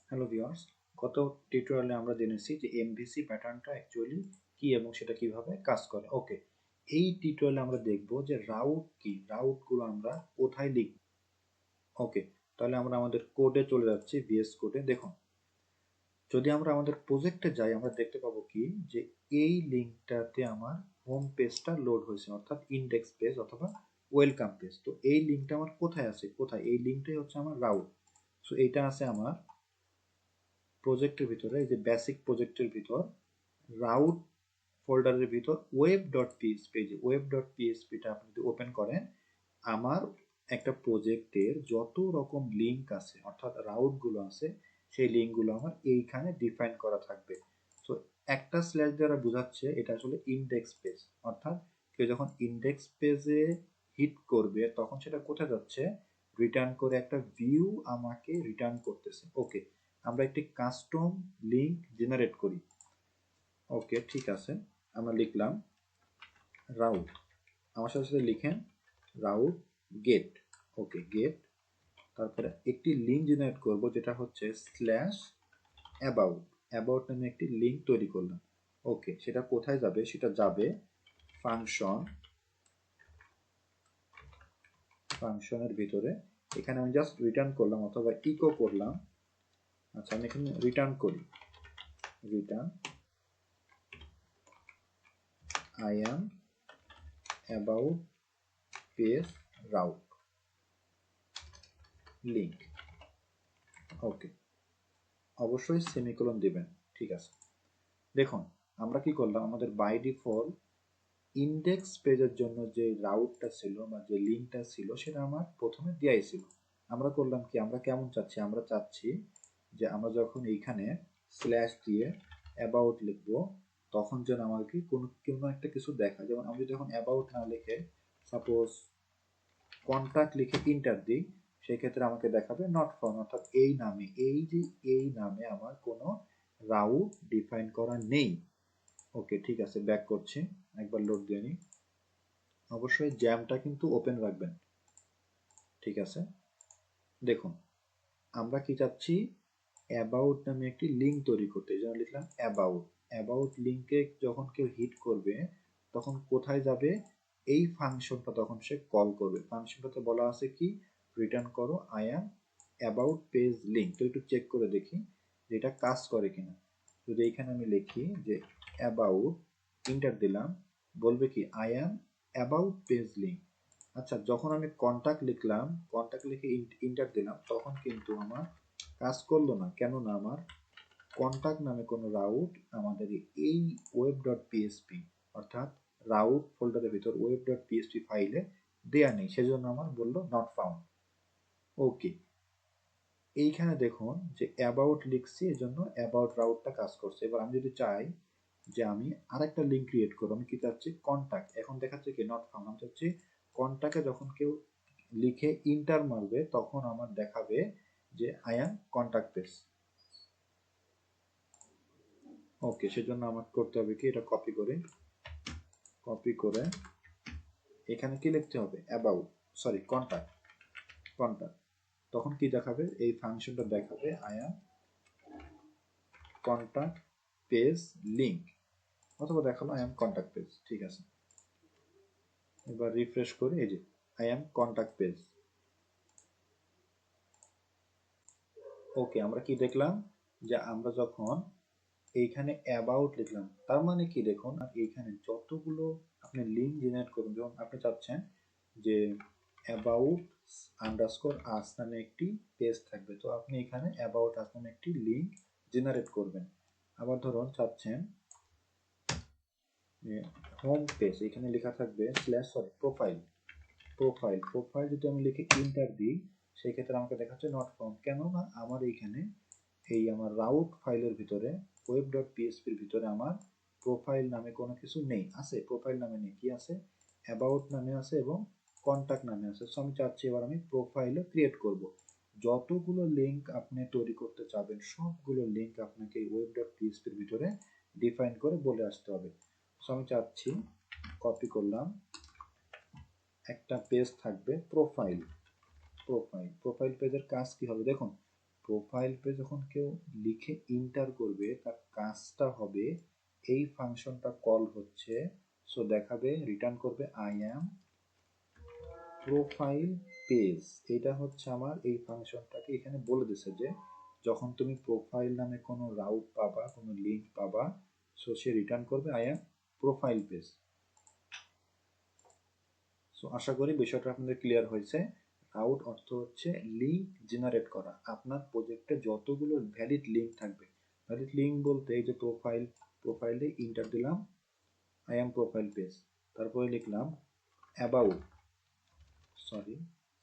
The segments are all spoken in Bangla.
হ্যালো ভিউয়ার্স, গত টিউটোরিয়ালে আমরা জেনেছি যে এমভিসি প্যাটার্নটা অ্যাকচুয়ালি কি এবং সেটা কিভাবে কাজ করে। ওকে, এই টিউটোরিয়ালে আমরা দেখব যে রাউট কি, রাউটগুলো আমরা কোথায় লিখব। ওকে, তাহলে আমরা আমাদের কোডে চলে যাচ্ছি, ভিএস কোডে। দেখুন, যদি আমরা আমাদের প্রজেক্টে যাই আমরা দেখতে পাবো কি যে এই লিঙ্কটাতে আমার হোম পেজটা লোড হয়েছে, অর্থাৎ ইন্ডেক্স পেজ অথবা ওয়েলকাম পেজ। তো এই লিঙ্কটা আমার কোথায় আছে, কোথায়, এই লিঙ্কটাই হচ্ছে আমার রাউট। সো এইটা আছে আমার প্রজেক্টের ভিতরে, এই যে বেসিক প্রজেক্টের ভিতর রাউট ফোল্ডারের ভিতর ওয়েব ডট পিএইচপি, যে ওয়েব ডট পিএইচপিটা আপনি যদি ওপেন করেন, আমার একটা প্রজেক্টের যত রকম লিঙ্ক আছে অর্থাৎ রাউটগুলো আছে সেই লিঙ্কগুলো আমার এইখানে ডিফাইন করা থাকবে। তো একটা স্ল্যাশ দ্বারা বোঝাচ্ছে এটা আসলে ইন্ডেক্স পেজ, অর্থাৎ কেউ যখন ইন্ডেক্স পেজে হিট করবে তখন সেটা কোথায় যাচ্ছে, রিটার্ন করে একটা ভিউ আমাকে রিটার্ন করতেছে। ওকে, আমরা একটি কাস্টম লিঙ্ক জেনারেট করি। ওকে, ঠিক আছে, আমরা লিখলাম রাউট, আমার সাথে সাথে লিখেন রাউট গেট। ওকে, গেট, তারপরে একটি লিঙ্ক জেনারেট করব যেটা হচ্ছে স্ল্যাশ অ্যাবাউট, অ্যাবাউট নামে একটি লিঙ্ক তৈরি করলাম। ওকে, সেটা কোথায় যাবে, সেটা যাবে ফাংশন, ফাংশনের ভিতরে। এখানে আমি জাস্ট রিটার্ন করলাম অথবা ইকো করলাম। আচ্ছা, আমি এখানে রিটার্ন করি, return I am about page route link. Okay, অবশ্যই সেমিকোলন দিবেন। ঠিক আছে, দেখুন আমরা কি করলাম, আমাদের বাই ডিফল্ট ইন্ডেক্স পেজের জন্য যে রাউটটা ছিল বা যে লিঙ্কটা ছিল সেটা আমার প্রথমে দেয়াই ছিল। আমরা করলাম কি, আমরা কেমন চাচ্ছি, আমরা চাচ্ছি যে আমরা যখন এইখানে স্ল্যাশ দিয়ে অ্যাবাউট লিখবো তখন যেন আমাকে কোনো একটা কিছু দেখা, যেমন আমি যখন অ্যাবাউট না লিখে সাপোজ কন্ট্যাক্ট লিখে ইন্টার দিই, সেক্ষেত্রে আমাকে দেখাবে নট ফাউন্ড, অর্থাৎ এই নামে, এই যে এই নামে আমার কোনো রাউট ডিফাইন করা নেই। ওকে, ঠিক আছে, ব্যাক করছি, একবার লোড দিয়ে নিই। অবশ্যই জ্যামটা কিন্তু ওপেন রাখবেন। ঠিক আছে, দেখুন আমরা কি চাচ্ছি, অ্যাবাউট নামে একটি লিঙ্ক তৈরি করতে, যেমন লিখলাম অ্যাবাউট, অ্যাবাউট লিঙ্কে যখন কেউ হিট করবে তখন কোথায় যাবে, এই ফাংশনটা তখন সে কল করবে। ফাংশনটাতে বলা আছে কি, রিটার্ন করো I am about page link. তো একটু চেক করে দেখি যে এটা কাজ করে কিনা। যদি এখানে আমি লিখি যে অ্যাবাউট, ইন্টার দিলাম, বলবে কি I am about page link. আচ্ছা, যখন আমি কন্টাক্ট লিখলাম, কন্টাক্ট লিখে ইন্টার দিলাম, তখন কিন্তু আমার কাজ করলো না। কেননা আমার কন্টাক্ট নামে কোনো রাউট আমাদের এই ওয়েব ডট পিএসপি অর্থাৎ রাউট ফোল্ডারের ভিতর ওয়েব ডট পিএসপি ফাইলে দেয়া নেই, সেজন্য আমার বললো নট ফাউন্ড। ওকে, এইখানে দেখুন যে অ্যাবাউট লিখছি, এজন্য অ্যাবাউট রাউটটা কাজ করছে। এবার আমি যদি চাই যে আমি আরেকটা লিঙ্ক ক্রিয়েট করবো, আমি কি চাচ্ছি কন্টাক্ট, এখন দেখাচ্ছে কি নট ফাউন্ড। আমি চাচ্ছি কন্টাক্টে যখন কেউ লিখে ইন্টার মারবে তখন আমার দেখাবে যে আই অ্যাম কন্টাক্ট পেজ। ওকে, সেজন্য আমাকে করতে হবে কি, এটা কপি করে এখানে কি লিখতে হবে, অ্যাবাউট, সরি কন্টাক্ট, কন্টাক্ট, তখন কি দেখাবে, এই ফাংশনটা দেখাবে I am contact page link, অথবা দেখালো আই অ্যাম কন্টাক্ট পেজ। ঠিক আছে, এবার রিফ্রেশ করি, এই যে আই অ্যাম কন্টাক্ট পেজ। ওকে, আমরা কি দেখলাম যে আমরা যখন এইখানে অ্যাবাউট লিখলাম তার মানে কি, দেখুন এইখানে যতগুলো আপনি লিঙ্ক জেনারেট করুন, যেমন আপনি চাচ্ছেন যে অ্যাবাউট আন্ডারস্কোর আস নামে একটি পেজ থাকবে, তো আপনি এখানে অ্যাবাউট আস নামে একটি লিঙ্ক জেনারেট করবেন। আবার ধরুন চাচ্ছেন হোম পেজ, এখানে লেখা থাকবে স্ল্যাশ, সরি প্রোফাইল, প্রোফাইল যদি আমি লিখে ইন্টার দিই সেক্ষেত্রে আমাকে দেখাচ্ছে নট ফাউন্ড। কেননা আমার এইখানে এই আমার রাউট ফাইলের ভিতরে ওয়েব ডট পিএসপির ভিতরে আমার প্রোফাইল নামে কোনো কিছু নেই, আছে প্রোফাইল নামে নেই, কি আছে, অ্যাবাউট নামে আছে এবং কন্ট্যাক্ট নামে আছে। সো আমি চাচ্ছি এবার আমি প্রোফাইলও ক্রিয়েট করব। যতগুলো লিঙ্ক আপনি তৈরি করতে চাবেন সবগুলো লিঙ্ক আপনাকে এই ওয়েব ডট পিএসপির ভিতরে ডিফাইন করে বলে আসতে হবে। সো আমি চাচ্ছি, কপি করলাম, একটা পেজ থাকবে প্রোফাইল, প্রোফাইল পেজের কাজ কি হবে দেখুন, প্রোফাইল পেজ যখন কেউ লিখে ইন্টার করবে তার কাজটা হবে এই ফাংশনটা কল হচ্ছে, সো দেখাবে রিটার্ন করবে আই অ্যাম প্রোফাইল পেজ। এটা হচ্ছে আমার এই ফাংশনটাকে এখানে বলে দিছে যে যখন তুমি প্রোফাইল নামে কোনো রাউট পাবা, কোনো লিঙ্ক পাবা, সো সে রিটার্ন করবে I am profile page. So আশা করি বিষয়টা আপনাদের ক্লিয়ার হয়েছে। রাউট অর্থ হচ্ছে লিঙ্ক জেনারেট করা। আপনার প্রজেক্টে যতগুলো ভ্যালিড লিঙ্ক থাকবে, ভ্যালিড লিঙ্ক বলতে এই যে প্রোফাইলে ইন্টার দিলাম আই অ্যাম প্রোফাইল পেজ, তারপরে লিখলাম অ্যাবাউট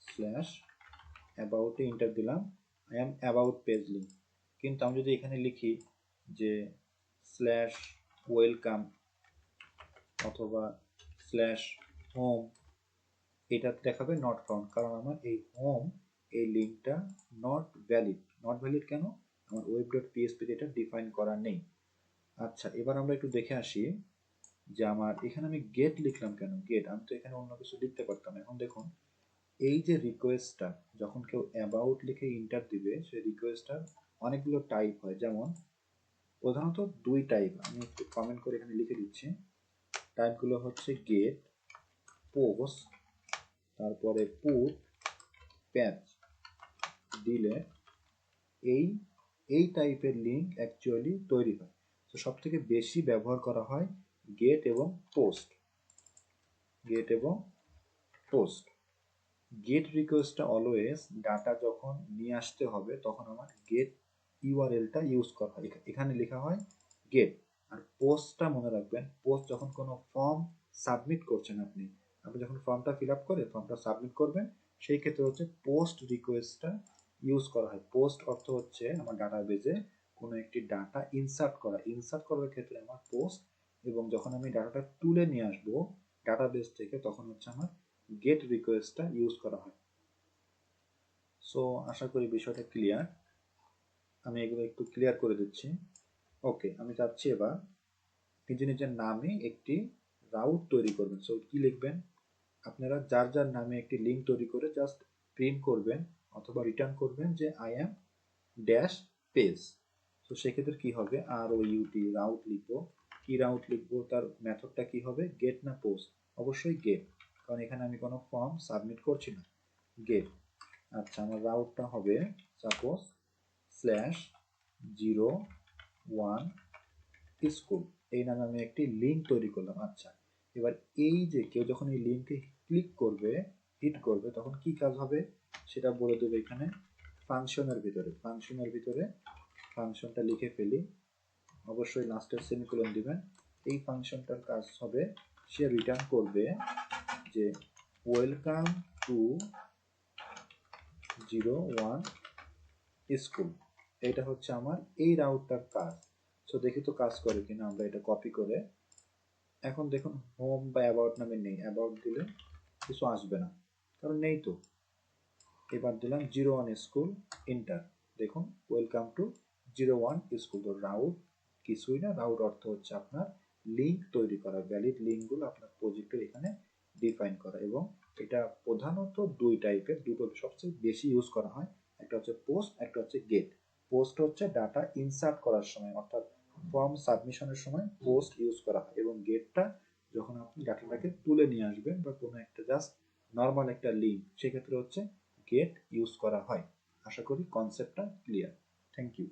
স্ল্যাশ অ্যাবাউটে ইন্টার দিলাম I am about page link. কিন্তু আমি যদি এখানে লিখি যে স্ল্যাশ ওয়েলকাম অথবা স্ল্যাশ হোম, এটা দেখাবে নট ফাউন্ড, কারণ আমার এই হোম এই লিঙ্কটা নট ভ্যালিড। নট ভ্যালিড কেন? আমার ওয়েব ডট পিএসপি এটা ডিফাইন করা নেই। আচ্ছা, এবার আমরা একটু দেখে আসি যে আমার এখানে আমি গেট লিখলাম কেন। গেট আমি তো এখানে অন্য কিছু লিখতে পারতাম। এখন দেখুন এই যে রিকোয়েস্টটা যখন কেউ অ্যাবাউট লিখে ইন্টার দিবে, সেই রিকোয়েস্টটার অনেকগুলো টাইপ হয়। যেমন প্রধানত দুই টাইপ, আমি একটু কমেন্ট করে এখানে লিখে দিচ্ছি। টাইপগুলো হচ্ছে গেট, পোস্ট, তারপরে পুট, প্যাচ, ডিলেট। এই টাইপের লিঙ্ক অ্যাকচুয়ালি তৈরি হয়। তো সব থেকে বেশি ব্যবহার করা হয় গেট এবং পোস্ট। গেট রিকোয়েস্টটা অলওয়েজ ডাটা যখন নিয়ে আসতে হবে তখন আমার গেট ইউআরএলটা ইউজ করা হয়, এখানে লেখা হয় গেট। আর পোস্টটা মনে রাখবেন, পোস্ট যখন কোনো ফর্ম সাবমিট করছেন, আপনি যখন ফর্মটা ফিল আপ করে ফর্মটা সাবমিট করবেন, সেই ক্ষেত্রে হচ্ছে পোস্ট রিকোয়েস্টটা ইউজ করা হয়। পোস্ট অর্থ হচ্ছে আমার ডাটাবেজে কোনো একটি ডাটা ইনসার্ট করার ক্ষেত্রে আমার পোস্ট, এবং যখন আমি ডাটাটা তুলে নিয়ে আসবো ডাটাবেস থেকে তখন হচ্ছে আমার গেট রিকোয়েস্টটা ইউজ করা হয়। সো আশা করি বিষয়টা ক্লিয়ার। আমি এগুলো একটু ক্লিয়ার করে দিচ্ছি। ওকে, আমি চাচ্ছি এবার নিজের নামে একটি রাউট তৈরি করবেন। সো কি লিখবেন? আপনারা যার নামে একটি লিঙ্ক তৈরি করে জাস্ট প্রিন্ট করবেন অথবা রিটার্ন করবেন যে আই অ্যাম ড্যাশ পেজ। তো সেক্ষেত্রে কি হবে, আর ও ইউটি রাউট লিখবো। কি রাউট লিখবো? তার মেথডটা কি হবে? গেট না পোস্ট? অবশ্যই গেট, কারণ এখানে আমি কোনো ফর্ম সাবমিট করছি না। গেট। আচ্ছা, আমার রাউটটা হবে সাপোজ স্ল্যাশ 01 স্কুল, এই নামে আমি একটি লিঙ্ক তৈরি করলাম। আচ্ছা, এবার এই যে কেউ যখন এই লিঙ্কে ক্লিক করবে, হিট করবে, তখন কি কাজ হবে সেটা বলে দেবে এখানে ফাংশনের ভিতরে। ফাংশনটা লিখে ফেলি, অবশ্যই লাস্টের সেমিকোলন দিবেন। এই ফাংশনটার কাজ হবে সে রিটার্ন করবে যে ওয়েলকাম টু 01 স্কুল। এটা হচ্ছে আমার এই রাউটটার কাজ। সো দেখি তো কাজ করে কিনা। আমরা এটা কপি করে, এখন দেখুন হোম বা অ্যাবাউট নামে নেই, অ্যাবাউট দিলে কিছু আসবে না কারণ নেই তো। এবার দিলাম 01 স্কুল, ইন্টার। দেখুন ওয়েলকাম টু 01 স্কুল। তো রাউট কিছুই না, রাউট অর্থ হচ্ছে আপনার লিঙ্ক তৈরি করা, ভ্যালিড লিঙ্কগুলো আপনার প্রজেক্টের এখানে ডিফাইন করা। এবং এটা প্রধানত দুই টাইপের, দুটো সবচেয়ে বেশি ইউজ করা হয়। একটা হচ্ছে পোস্ট, একটা হচ্ছে গেট। পোস্ট হচ্ছে ডাটা ইনসার্ট করার সময়, অর্থাৎ ফর্ম সাবমিশনের সময় পোস্ট ইউজ করা হয়, এবং গেটটা যখন আপনি ডাটাটাকে তুলে নিয়ে আসবেন বা কোনো একটা জাস্ট নর্মাল একটা লিঙ্ক, সেক্ষেত্রে হচ্ছে গেট ইউজ করা হয়। আশা করি কনসেপ্টটা ক্লিয়ার। Thank you.